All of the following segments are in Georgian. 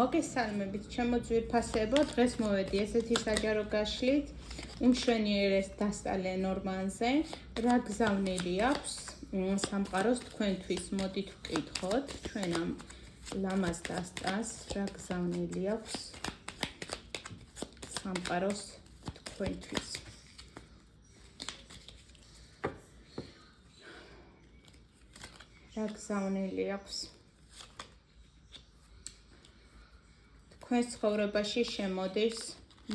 მოგესალმებით, ჩემო ძვირფასებო, დღეს მოვედი ესეთი საჯარო გაშლით, უმშვენიერეს დასწალე ნორმანზე, რა გზავნილი აქვს სამყაროს თქვენთვის, მოდით ვკითხოთ, ჩვენ ამ ლამაზ დასწას, რა გზავნილი აქვს სამყაროს თქვენთვის. რა გზავნილი აქვს თქვენს ცხოვრებაში შემოდის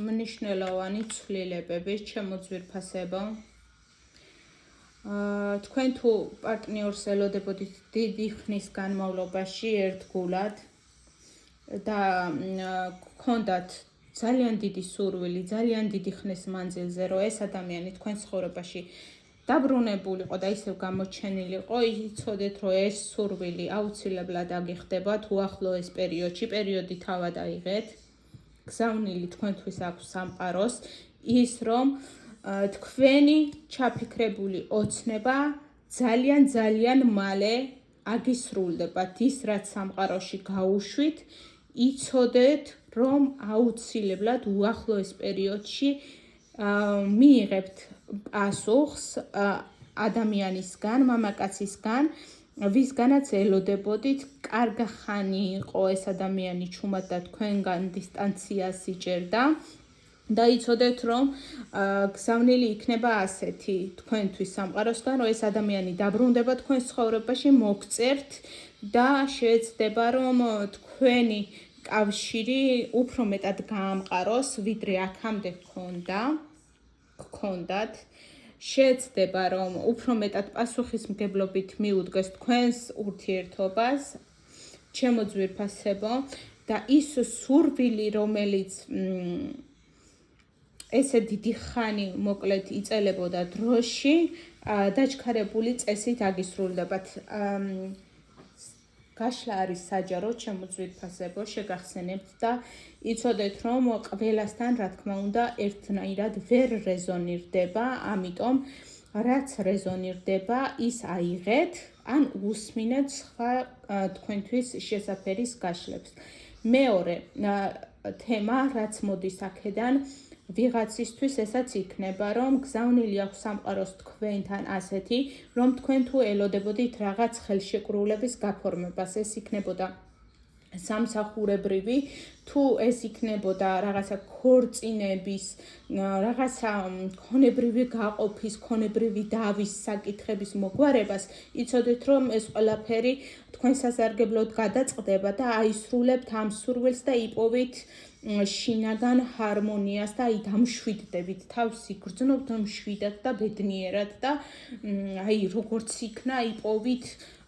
მნიშვნელოვანი ცვლილებები, ჩემო ძვირფასებო. თქვენ თუ პარტნიორს ელოდებოდით დიდი ხნის განმავლობაში ერთგულად და გქონდათ ძალიან დიდი სურვილი, ძალიან დიდი ხნის მანძილზე, რომ ეს ადამიანი თქვენს ცხოვრებაში დაბრუნებულიყო და ისევ გამოჩენილიყო, იცოდეთ, რომ ეს სურვილი აუცილებლად აგიხდებათ უახლოეს პერიოდში, პერიოდი თავად აიღეთ. გზავნილი თქვენთვის აქვს სამყაროს ის, რომ თქვენი ჩაფიქრებული ოცნება ძალიან მალე აგისრულდებათ. ის, რაც სამყაროში გაუშვით, იცოდეთ, რომ აუცილებლად უახლოეს პერიოდში მიიღებთ პასუხს ადამიანისგან, მამაკაცისგან, ვისგანაც ელოდებოდით, კარგი ხანი იყო ეს ადამიანი ჩუმად და თქვენგან დისტანციას იჭერდა და იცოდეთ, რომ გზავნილი იქნება ასეთი თქვენთვის სამყაროსგან, რომ ეს ადამიანი დაბრუნდება თქვენს ცხოვრებაში, მოგწერთ და შეეცდება, რომ თქვენი კავშირი უფრო მეტად გაამყაროს, ვიდრე აქამდე გქონდათ. შეეცდება, რომ უფრო მეტად პასუხისმგებლობით მიუდგეს თქვენს ურთიერთობას, ჩემო ძვირფასებო, და ის სურვილი, რომელიც ესე დიდი ხანი მოკლედ იწელებოდა დროში, დაჩქარებული წესით აგისრულდებათ. გაშლა არის საჯარო, ჩემო ძვირფასებო, შეგახსენებთ და იცოდეთ, რომ ყველასთან, რა თქმა უნდა, ერთნაირად ვერ რეზონირდება, ამიტომ რაც რეზონირდება, ის აიღეთ, ან უსმინეთ სხვა თქვენთვის შესაფერის გაშლებს. მეორე თემა, რაც მოდის აქედან, ვიღაცისთვის ესაც იქნება, რომ გზავნილი აქვს სამყაროს თქვენთან ასეთი, რომ თქვენ თუ ელოდებოდით რაღაც ხელშეკრულების გაფორმებას, ეს იქნებოდა სამსახურებრივი, თუ ეს იქნებოდა რაღაცა ქორწინების, რაღაცა ქონებრივი გაყოფის, ქონებრივი დავის საკითხების მოგვარებას, იცოდეთ, რომ ეს ყველაფერი თქვენ სასარგებლოდ გადაწყდება და აისრულებთ ამ სურვილს და იპოვით შინაგან ჰარმონიას და აი დამშვიდდებით, თავს იგრძნობთ მშვიდად და ბედნიერად და აი როგორც იქნა, იპოვით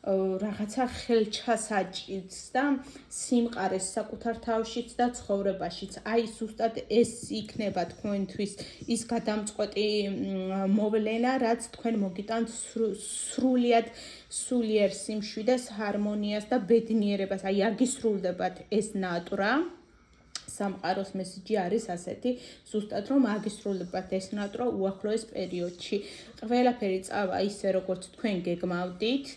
რაღაცა ხელჩასაჭიც და სიმყარეს საკუთარ თავშიც და ცხოვრებაშიც. აი ზუსტად ეს იქნება თქვენთვის ის გადამწყვეტი მოვლენა, რაც თქვენ მოგიტანთ სულიერ სიმშვიდეს, ჰარმონიას და ბედნიერებას. აი აგისრულდებათ ეს ნატრა. სამყაროს მესიჯი არის ასეთი, ზუსტად რომ აგისრულებათ ეს ნატრა უახლოეს პერიოდში. ყველაფერი წავა ისე, როგორც თქვენ გეგმავდით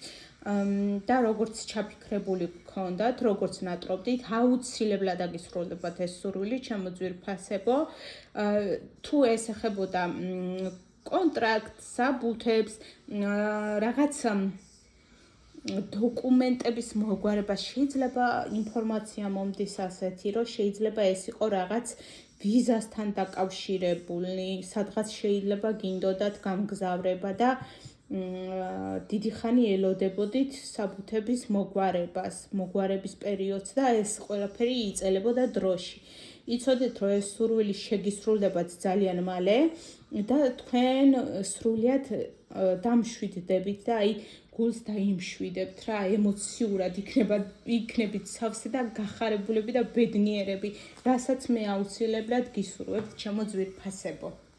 და როგორც ჩაფიქრებული გქონდათ, როგორც ნატრობდით, აუცილებლად აგისრულებათ ეს სურვილი, ჩემო ძვირფასებო. თუ ეს ეხებოდა კონტრაქტს, საბუთებს, რაღაც დოკუმენტების მოგვარება, შეიძლება ინფორმაცია მომდის ასეთი, რომ შეიძლება ეს იყო რაღაც ვიზასთან დაკავშირებული, სადღაც შეიძლება გინდოდათ გამგზავრება და დიდი ხანი ელოდებოდით საბუთების მოგვარების პერიოდს და ეს ყველაფერი იწელებოდა დროში. იცოდეთ, რომ ეს სურვილი შეგისრულდებათ ძალიან მალე და თქვენ სრულიად დამშვიდდებით და აი გულს დაიმშვიდებთ რა, ემოციურად იქნებით სავსე და გახარებულები და ბედნიერები, რასაც მე აუცილებლად გისურვებთ, ჩემო ძვირფასებო.